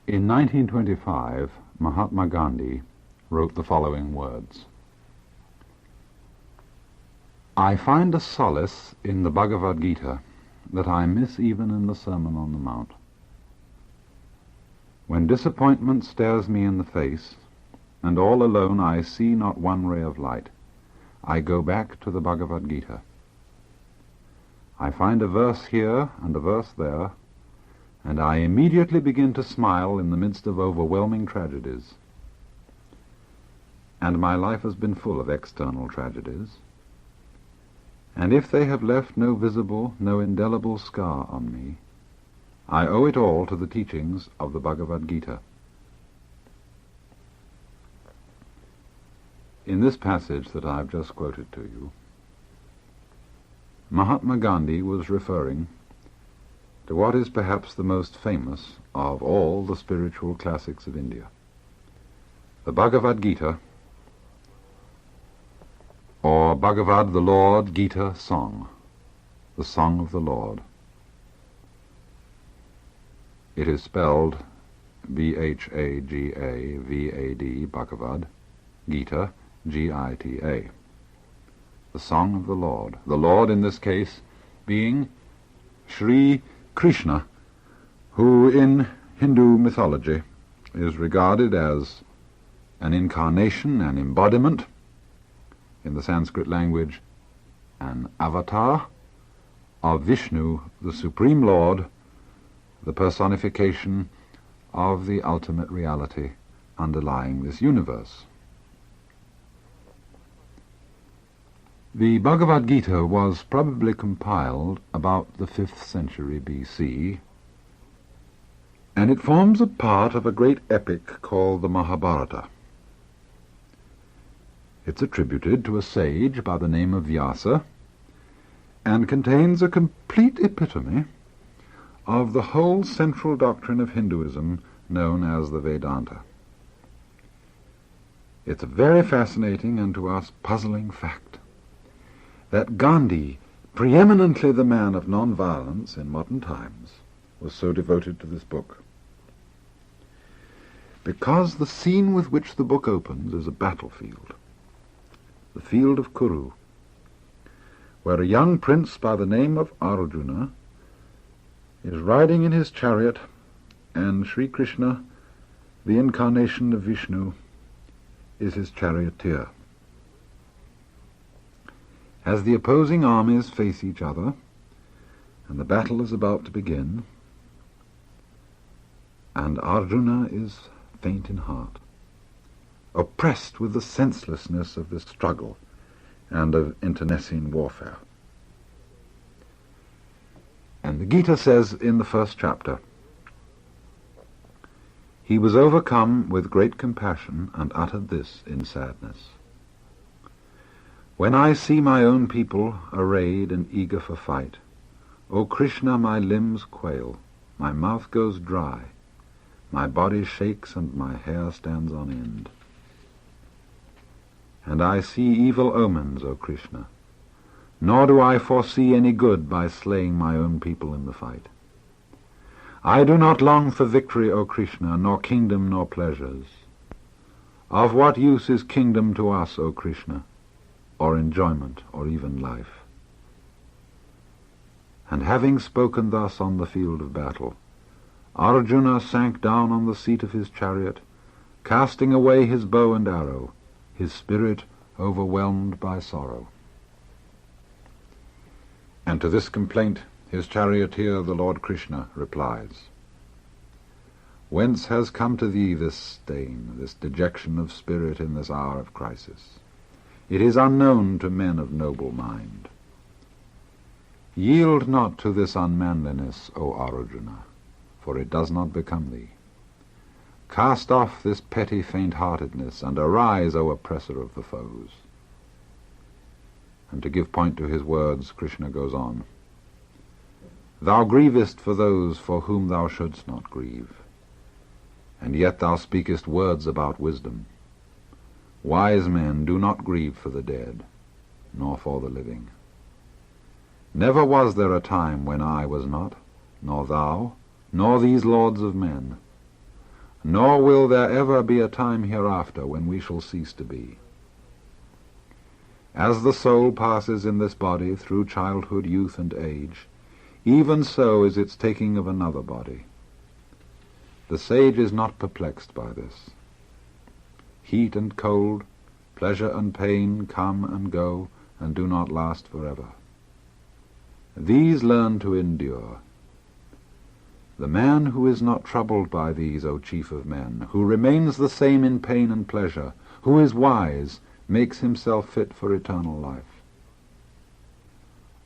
In 1925, Mahatma Gandhi wrote the following words: I find a solace in the Bhagavad Gita that I miss even in the Sermon on the Mount. When disappointment stares me in the face, and all alone I see not one ray of light, I go back to the Bhagavad Gita. I find a verse here and a verse there, and I immediately begin to smile in the midst of overwhelming tragedies. And my life has been full of external tragedies, and if they have left no visible, no indelible scar on me, I owe it all to the teachings of the Bhagavad Gita. In this passage that I have just quoted to you, Mahatma Gandhi was referring to what is perhaps the most famous of all the spiritual classics of India, the Bhagavad Gita, or Bhagavad the Lord Gita Song, the Song of the Lord. It is spelled Bhagavad, Bhagavad, Gita, Gita, the Song of the Lord in this case being Sri Krishna, who in Hindu mythology is regarded as an incarnation, an embodiment, in the Sanskrit language, an avatar of Vishnu, the Supreme Lord, the personification of the ultimate reality underlying this universe. The Bhagavad Gita was probably compiled about the 5th century BC, and it forms a part of a great epic called the Mahabharata. It's attributed to a sage by the name of Vyasa, and contains a complete epitome of the whole central doctrine of Hinduism known as the Vedanta. It's a very fascinating and to us puzzling fact that Gandhi, preeminently the man of non-violence in modern times, was so devoted to this book. Because the scene with which the book opens is a battlefield, the field of Kuru, where a young prince by the name of Arjuna is riding in his chariot, and Sri Krishna, the incarnation of Vishnu, is his charioteer. As the opposing armies face each other, and the battle is about to begin, and Arjuna is faint in heart, oppressed with the senselessness of this struggle and of internecine warfare. And the Gita says in the first chapter, he was overcome with great compassion and uttered this in sadness: when I see my own people arrayed and eager for fight, O Krishna, my limbs quail, my mouth goes dry, my body shakes and my hair stands on end. And I see evil omens, O Krishna, nor do I foresee any good by slaying my own people in the fight. I do not long for victory, O Krishna, nor kingdom nor pleasures. Of what use is kingdom to us, O Krishna, or enjoyment, or even life? And having spoken thus on the field of battle, Arjuna sank down on the seat of his chariot, casting away his bow and arrow, his spirit overwhelmed by sorrow. And to this complaint his charioteer, the Lord Krishna, replies: whence has come to thee this stain, this dejection of spirit in this hour of crisis? It is unknown to men of noble mind. Yield not to this unmanliness, O Arjuna, for it does not become thee. Cast off this petty faint-heartedness, and arise, O oppressor of the foes. And to give point to his words, Krishna goes on: thou grievest for those for whom thou shouldst not grieve, and yet thou speakest words about wisdom. Wise men do not grieve for the dead, nor for the living. Never was there a time when I was not, nor thou, nor these lords of men. nor will there ever be a time hereafter when we shall cease to be. As the soul passes in this body through childhood, youth, and age, even so is its taking of another body. The sage is not perplexed by this. Heat and cold, pleasure and pain come and go, and do not last forever. These learn to endure. The man who is not troubled by these, O chief of men, who remains the same in pain and pleasure, who is wise, makes himself fit for eternal life.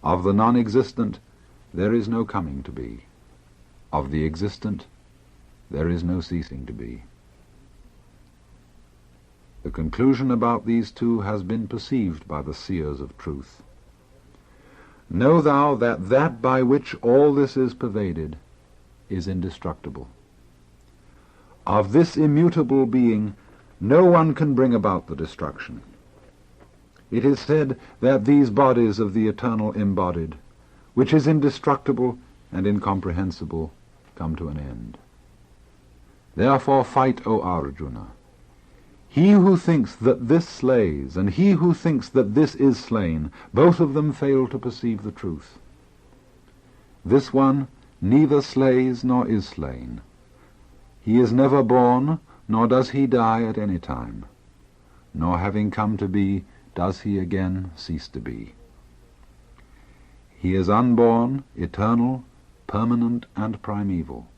Of the non-existent there is no coming to be. Of the existent there is no ceasing to be. The conclusion about these two has been perceived by the seers of truth. Know thou that that by which all this is pervaded is indestructible. Of this immutable being no one can bring about the destruction. It is said that these bodies of the eternal embodied, which is indestructible and incomprehensible, come to an end. Therefore fight, O Arjuna. He who thinks that this slays, and he who thinks that this is slain, both of them fail to perceive the truth. This one neither slays nor is slain. He is never born, nor does he die at any time, nor having come to be, does he again cease to be. He is unborn, eternal, permanent, and primeval.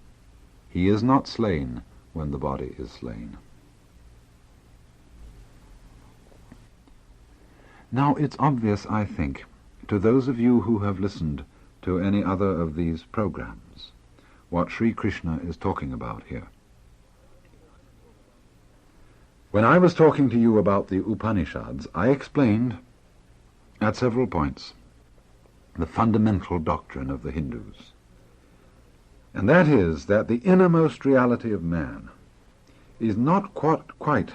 He is not slain when the body is slain. Now it's obvious, I think, to those of you who have listened to any other of these programs, what Sri Krishna is talking about here. When I was talking to you about the Upanishads, I explained at several points the fundamental doctrine of the Hindus. And that is that the innermost reality of man is not quite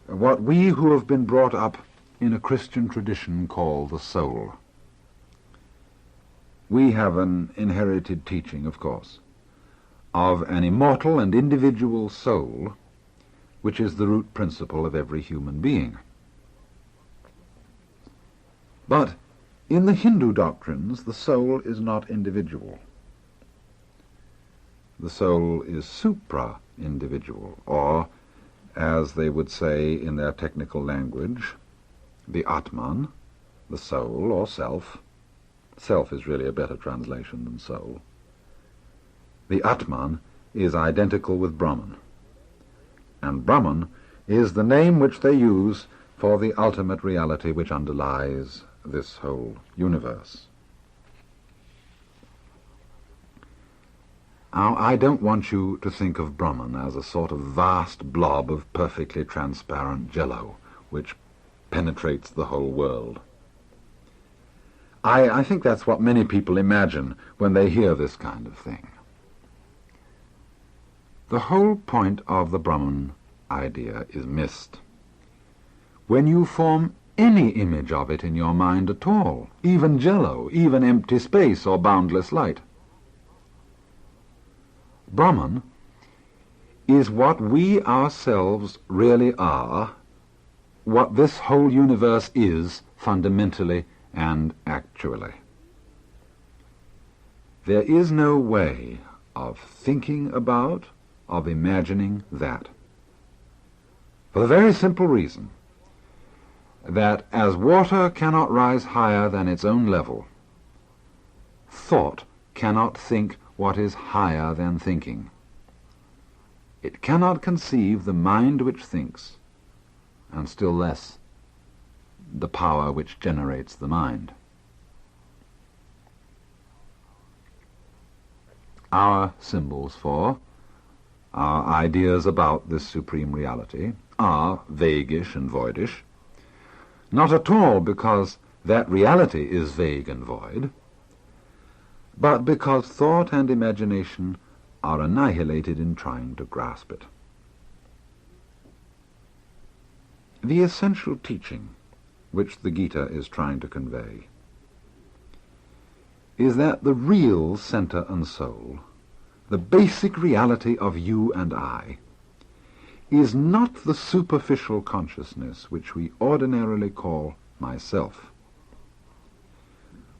what we who have been brought up in a Christian tradition call the soul. We have an inherited teaching, of course, of an immortal and individual soul, which is the root principle of every human being. But in the Hindu doctrines, the soul is not individual. The soul is supra-individual, or, as they would say in their technical language, the Atman, the soul or self. Self is really a better translation than soul. The Atman is identical with Brahman, and Brahman is the name which they use for the ultimate reality which underlies this whole universe. Now, I don't want you to think of Brahman as a sort of vast blob of perfectly transparent jello, which penetrates the whole world. I think that's what many people imagine when they hear this kind of thing. The whole point of the Brahman idea is missed. When you form any image of it in your mind at all, even jello, even empty space or boundless light, Brahman is what we ourselves really are, what this whole universe is fundamentally and actually. There is no way of thinking about, of imagining that. For the very simple reason that as water cannot rise higher than its own level, thought cannot think what is higher than thinking. It cannot conceive the mind which thinks, and still less the power which generates the mind. Our symbols for, our ideas about this supreme reality are vaguish and voidish, not at all because that reality is vague and void, but because thought and imagination are annihilated in trying to grasp it. The essential teaching which the Gita is trying to convey is that the real center and soul, the basic reality of you and I, is not the superficial consciousness which we ordinarily call myself.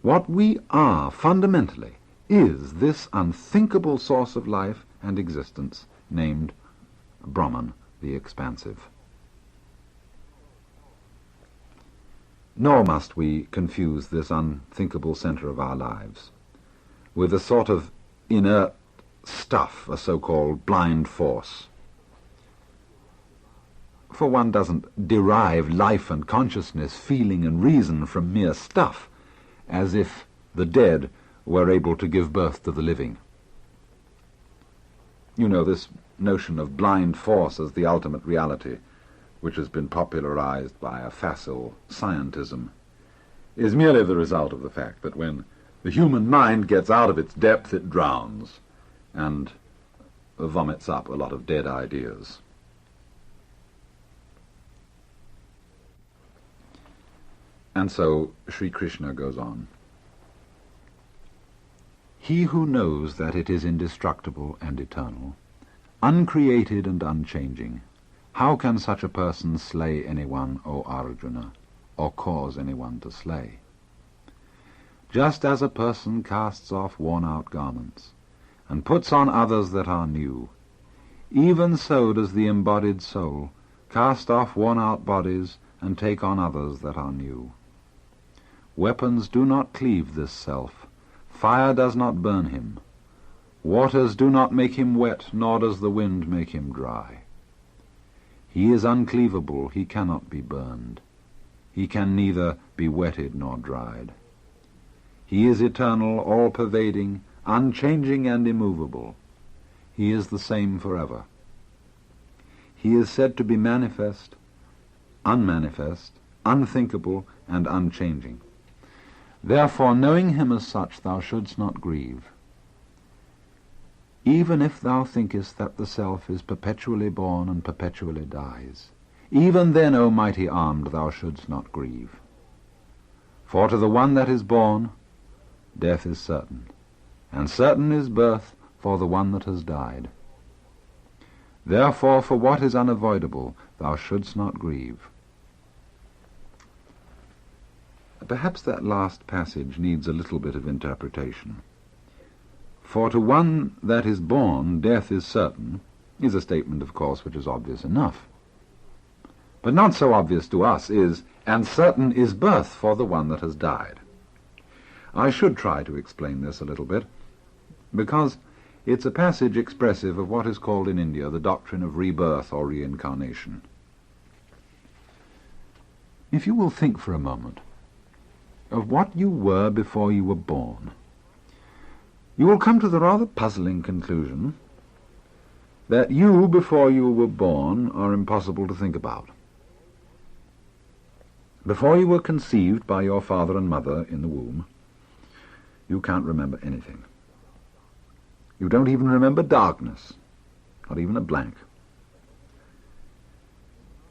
What we are fundamentally is this unthinkable source of life and existence named Brahman, the expansive. Nor must we confuse this unthinkable center of our lives with a sort of inert stuff, a so-called blind force. For one doesn't derive life and consciousness, feeling and reason from mere stuff, as if the dead were able to give birth to the living. You know, this notion of blind force as the ultimate reality, which has been popularized by a facile scientism, is merely the result of the fact that when the human mind gets out of its depth, it drowns and vomits up a lot of dead ideas. And so Sri Krishna goes on. He who knows that it is indestructible and eternal, uncreated and unchanging, how can such a person slay anyone, O Arjuna, or cause anyone to slay? Just as a person casts off worn-out garments, and puts on others that are new, even so does the embodied soul cast off worn-out bodies and take on others that are new. Weapons do not cleave this self, fire does not burn him, waters do not make him wet, nor does the wind make him dry. He is uncleavable, he cannot be burned. He can neither be wetted nor dried. He is eternal, all-pervading, unchanging and immovable. He is the same forever. He is said to be manifest, unmanifest, unthinkable, and unchanging. Therefore, knowing him as such, thou shouldst not grieve. Even if thou thinkest that the self is perpetually born and perpetually dies, even then, O mighty armed, thou shouldst not grieve. For to the one that is born, death is certain, and certain is birth for the one that has died. Therefore, for what is unavoidable, thou shouldst not grieve. Perhaps that last passage needs a little bit of interpretation. For to one that is born, death is certain, is a statement, of course, which is obvious enough. But not so obvious to us is, and certain is birth for the one that has died. I should try to explain this a little bit, because it's a passage expressive of what is called in India the doctrine of rebirth or reincarnation. If you will think for a moment of what you were before you were born, you will come to the rather puzzling conclusion that you, before you were born, are impossible to think about. Before you were conceived by your father and mother in the womb, you can't remember anything. You don't even remember darkness, not even a blank.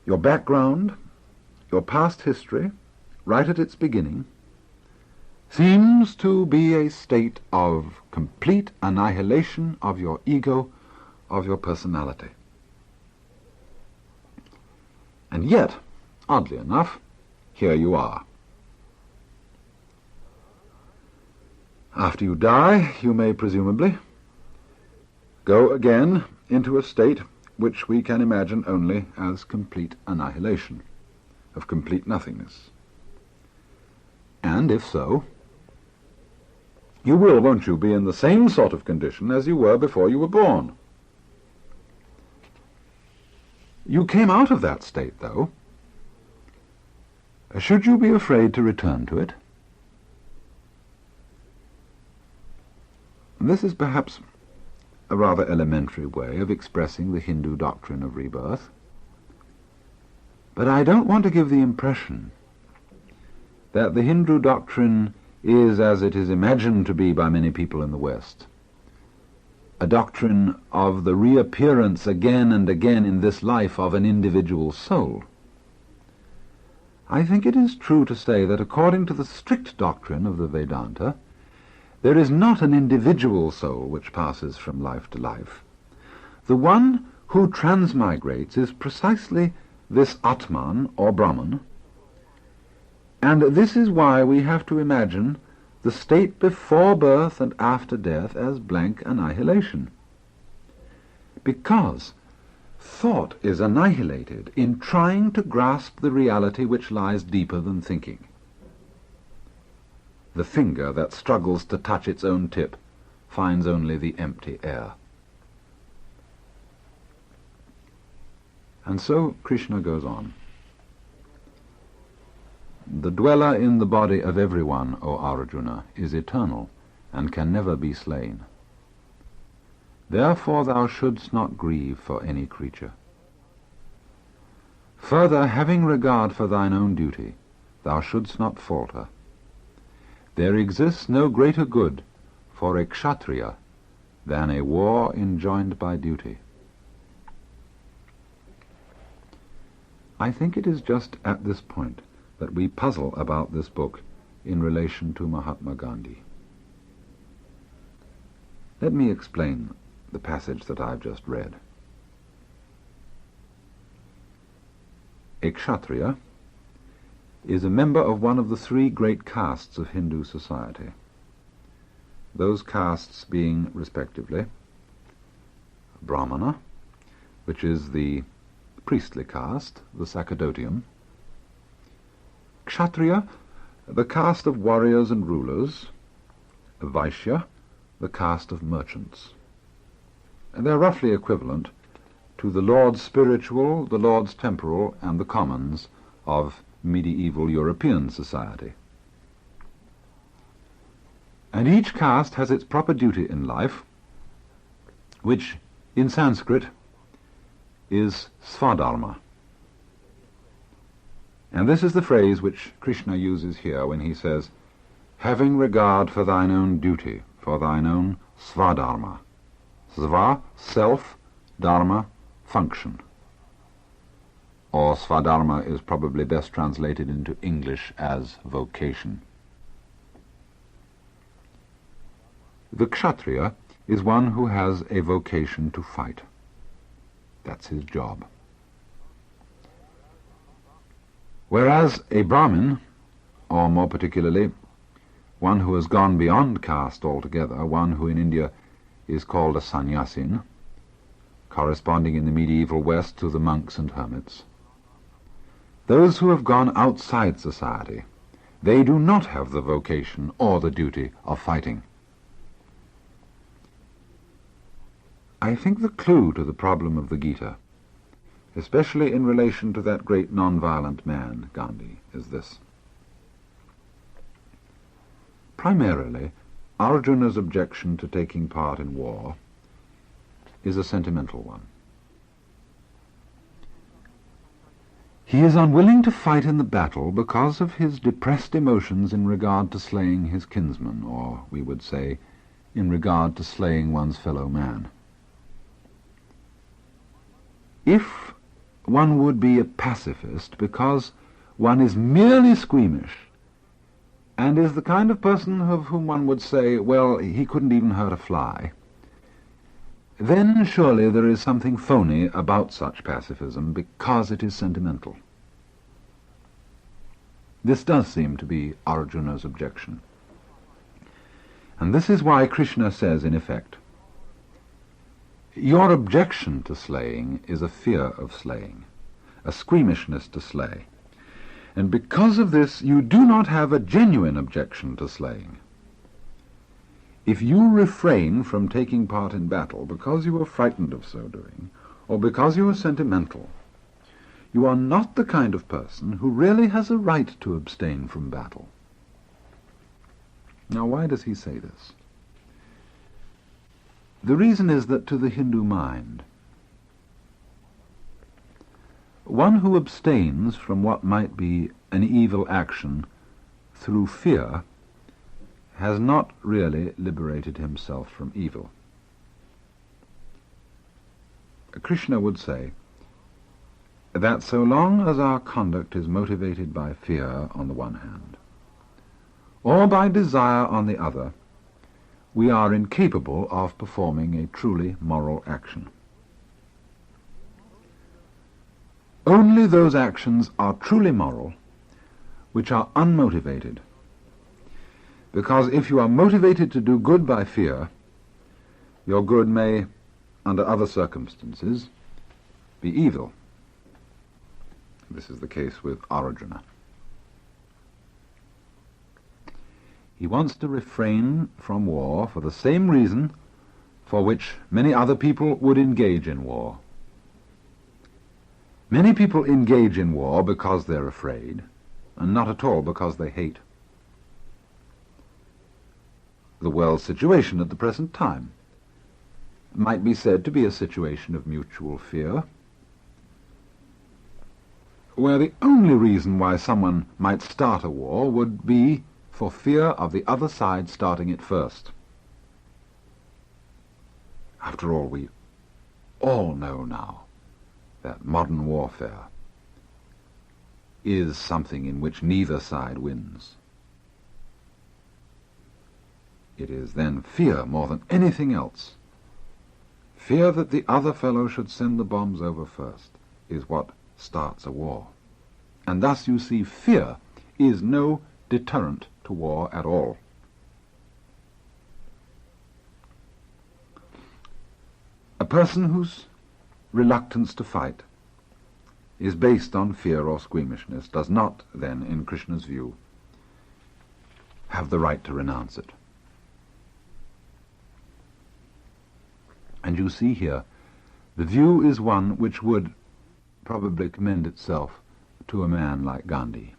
Your background, your past history, right at its beginning, seems to be a state of complete annihilation of your ego, of your personality. And yet, oddly enough, here you are. After you die, you may presumably go again into a state which we can imagine only as complete annihilation, of complete nothingness. And if so, you will, won't you, be in the same sort of condition as you were before you were born. You came out of that state, though. Should you be afraid to return to it? This is perhaps a rather elementary way of expressing the Hindu doctrine of rebirth. But I don't want to give the impression that the Hindu doctrine is, as it is imagined to be by many people in the West, a doctrine of the reappearance again and again in this life of an individual soul. I think it is true to say that according to the strict doctrine of the Vedanta, there is not an individual soul which passes from life to life. The one who transmigrates is precisely this Atman or Brahman, and this is why we have to imagine the state before birth and after death as blank annihilation. Because thought is annihilated in trying to grasp the reality which lies deeper than thinking. The finger that struggles to touch its own tip finds only the empty air. And so Krishna goes on. The dweller in the body of everyone, O Arjuna, is eternal and can never be slain. Therefore thou shouldst not grieve for any creature. Further, having regard for thine own duty, thou shouldst not falter. There exists no greater good for a kshatriya than a war enjoined by duty. I think it is just at this point that we puzzle about this book in relation to Mahatma Gandhi. Let me explain the passage that I've just read. A kshatriya is a member of one of the three great castes of Hindu society, those castes being, respectively, Brahmana, which is the priestly caste, the sacerdotium; Kshatriya, the caste of warriors and rulers; Vaishya, the caste of merchants. And they're roughly equivalent to the lords spiritual, the lords temporal, and the commons of medieval European society. And each caste has its proper duty in life, which in Sanskrit is svadharma. And this is the phrase which Krishna uses here when he says, having regard for thine own duty, for thine own svadharma. Sva, self, dharma, function. Or svadharma is probably best translated into English as vocation. The kshatriya is one who has a vocation to fight. That's his job. Whereas a Brahmin, or more particularly, one who has gone beyond caste altogether, one who in India is called a sannyasin, corresponding in the medieval West to the monks and hermits. Those who have gone outside society, they do not have the vocation or the duty of fighting. I think the clue to the problem of the Gita, especially in relation to that great non-violent man, Gandhi, is this. Primarily, Arjuna's objection to taking part in war is a sentimental one. He is unwilling to fight in the battle because of his depressed emotions in regard to slaying his kinsman, or, we would say, in regard to slaying one's fellow man. If one would be a pacifist because one is merely squeamish, and is the kind of person of whom one would say, well, he couldn't even hurt a fly, then surely there is something phony about such pacifism because it is sentimental. This does seem to be Arjuna's objection. And this is why Krishna says, in effect, your objection to slaying is a fear of slaying, a squeamishness to slay. And because of this, you do not have a genuine objection to slaying. If you refrain from taking part in battle because you are frightened of so doing, or because you are sentimental, you are not the kind of person who really has a right to abstain from battle. Now, why does he say this? The reason is that to the Hindu mind, one who abstains from what might be an evil action through fear has not really liberated himself from evil. Krishna would say that so long as our conduct is motivated by fear on the one hand, or by desire on the other, we are incapable of performing a truly moral action. Only those actions are truly moral which are unmotivated. Because if you are motivated to do good by fear, your good may, under other circumstances, be evil. This is the case with Arjuna. He wants to refrain from war for the same reason for which many other people would engage in war. Many people engage in war because they're afraid, and not at all because they hate. The world's situation at the present time might be said to be a situation of mutual fear, where the only reason why someone might start a war would be for fear of the other side starting it first. After all, we all know now that modern warfare is something in which neither side wins. It is then fear more than anything else. Fear that the other fellow should send the bombs over first is what starts a war. And thus you see fear is no deterrent to war at all. A person whose reluctance to fight is based on fear or squeamishness does not then, in Krishna's view, have the right to renounce it. And you see here, the view is one which would probably commend itself to a man like Gandhi.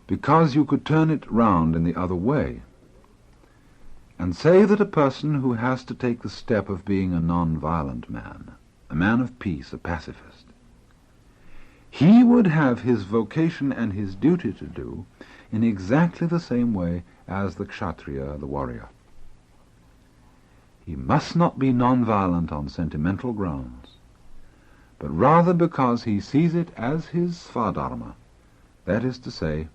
Because you could turn it round in the other way and say that a person who has to take the step of being a non-violent man, a man of peace, a pacifist, he would have his vocation and his duty to do in exactly the same way as the kshatriya, the warrior. He must not be non-violent on sentimental grounds, but rather because he sees it as his svadharma, that is to say,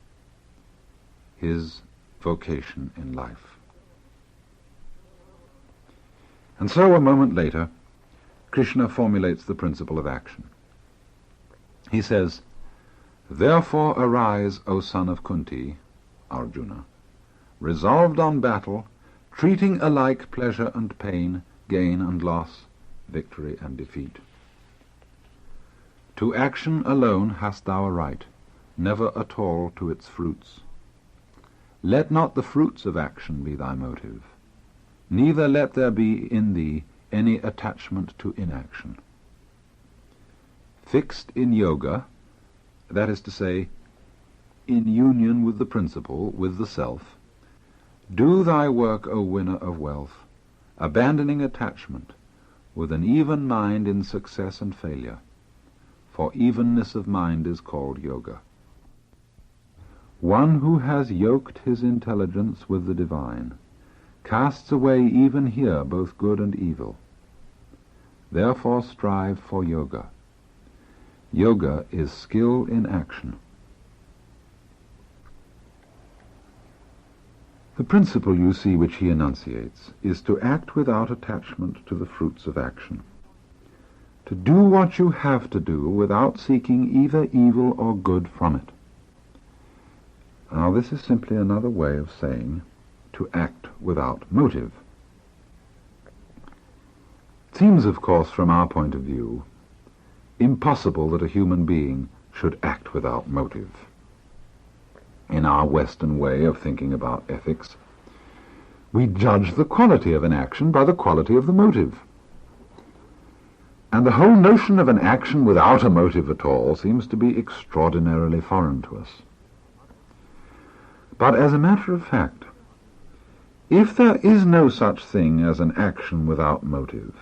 his vocation in life. And so a moment later, Krishna formulates the principle of action. He says, "Therefore arise, O son of Kunti, Arjuna, resolved on battle, treating alike pleasure and pain, gain and loss, victory and defeat. To action alone hast thou a right, never at all to its fruits. Let not the fruits of action be thy motive, neither let there be in thee any attachment to inaction. Fixed in yoga, that is to say, in union with the principle, with the self, do thy work, O winner of wealth, abandoning attachment, with an even mind in success and failure, for evenness of mind is called yoga. One who has yoked his intelligence with the divine casts away even here both good and evil. Therefore strive for yoga. Yoga is skill in action." The principle, you see, which he enunciates is to act without attachment to the fruits of action, to do what you have to do without seeking either evil or good from it. Now this is simply another way of saying to act without motive. It seems, of course, from our point of view, impossible that a human being should act without motive. In our Western way of thinking about ethics, we judge the quality of an action by the quality of the motive. And the whole notion of an action without a motive at all seems to be extraordinarily foreign to us. But as a matter of fact, if there is no such thing as an action without motive,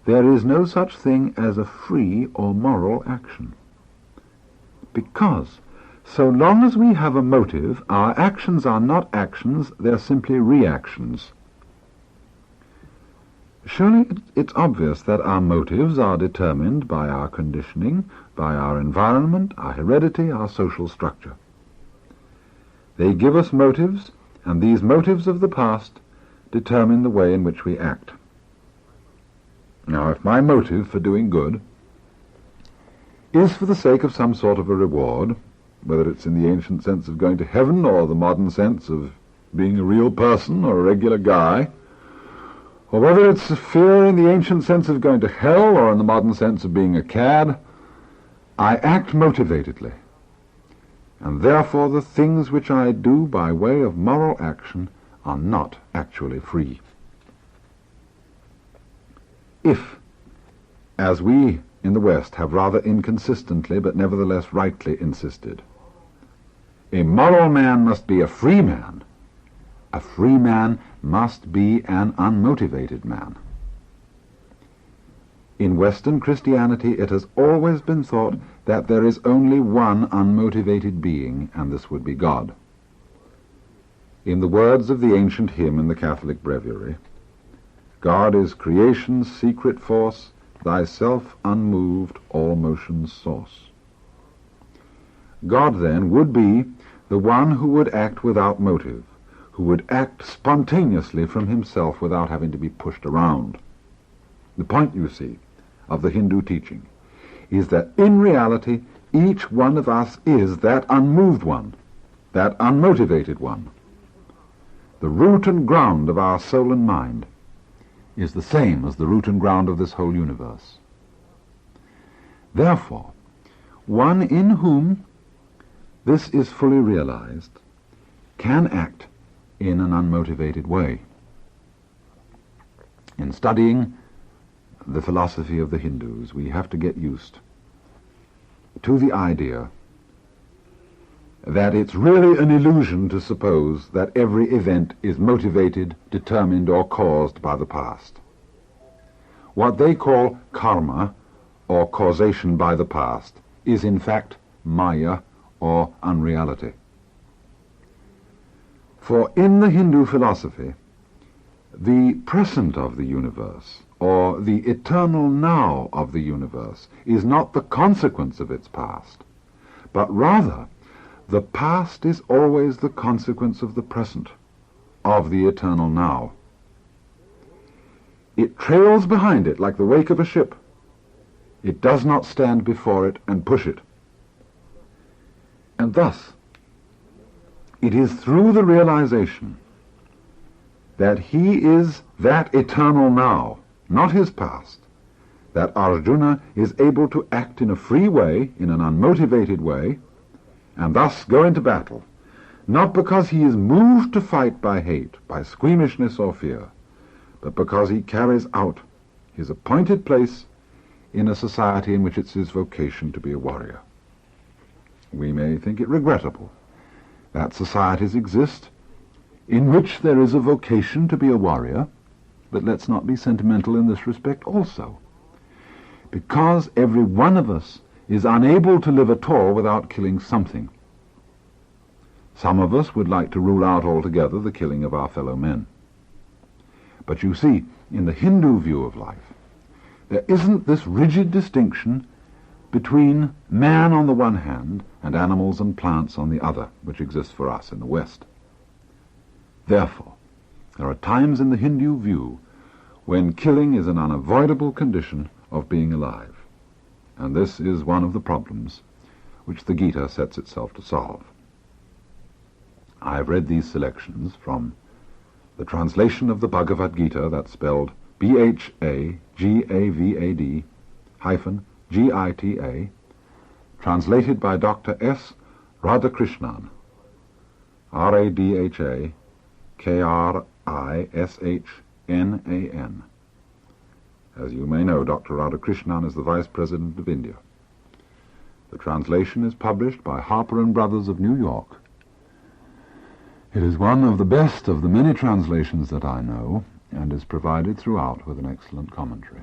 there is no such thing as a free or moral action. Because so long as we have a motive, our actions are not actions, they're simply reactions. Surely it's obvious that our motives are determined by our conditioning, by our environment, our heredity, our social structure. They give us motives, and these motives of the past determine the way in which we act. Now, if my motive for doing good is for the sake of some sort of a reward, whether it's in the ancient sense of going to heaven or the modern sense of being a real person or a regular guy, or whether it's a fear in the ancient sense of going to hell or in the modern sense of being a cad, I act motivatedly, and therefore the things which I do by way of moral action are not actually free. If, as we in the West have rather inconsistently but nevertheless rightly insisted, a moral man must be a free man must be an unmotivated man. In Western Christianity it has always been thought that there is only one unmotivated being, and this would be God. In the words of the ancient hymn in the Catholic Breviary, God is creation's secret force, thyself unmoved, all motion's source. God, then, would be the one who would act without motive, who would act spontaneously from himself without having to be pushed around. The point, you see, of the Hindu teaching is that in reality each one of us is that unmoved one, that unmotivated one. The root and ground of our soul and mind is the same as the root and ground of this whole universe. Therefore, one in whom this is fully realized can act in an unmotivated way. In studying the philosophy of the Hindus, we have to get used to the idea that it's really an illusion to suppose that every event is motivated, determined, or caused by the past. What they call karma, or causation by the past, is in fact maya, or unreality. For in the Hindu philosophy, the present of the universe, or the eternal now of the universe, is not the consequence of its past, but rather the past is always the consequence of the present, of the eternal now. It trails behind it like the wake of a ship. It does not stand before it and push it. And thus, it is through the realization that he is that eternal now, not his past, that Arjuna is able to act in a free way, in an unmotivated way, and thus go into battle, not because he is moved to fight by hate, by squeamishness or fear, but because he carries out his appointed place in a society in which it's his vocation to be a warrior. We may think it regrettable that societies exist in which there is a vocation to be a warrior, but let's not be sentimental in this respect also, because every one of us is unable to live at all without killing something. Some of us would like to rule out altogether the killing of our fellow men. But you see, in the Hindu view of life, there isn't this rigid distinction between man on the one hand and animals and plants on the other, which exists for us in the West. Therefore, there are times in the Hindu view when killing is an unavoidable condition of being alive, and this is one of the problems which the Gita sets itself to solve. I have read these selections from the translation of the Bhagavad Gita, that's spelled Bhagavad hyphen Gita, translated by Dr. S. Radhakrishnan, Radhakrishnan. As you may know, Dr. Radhakrishnan is the Vice President of India. The translation is published by Harper & Brothers of New York. It is one of the best of the many translations that I know, and is provided throughout with an excellent commentary.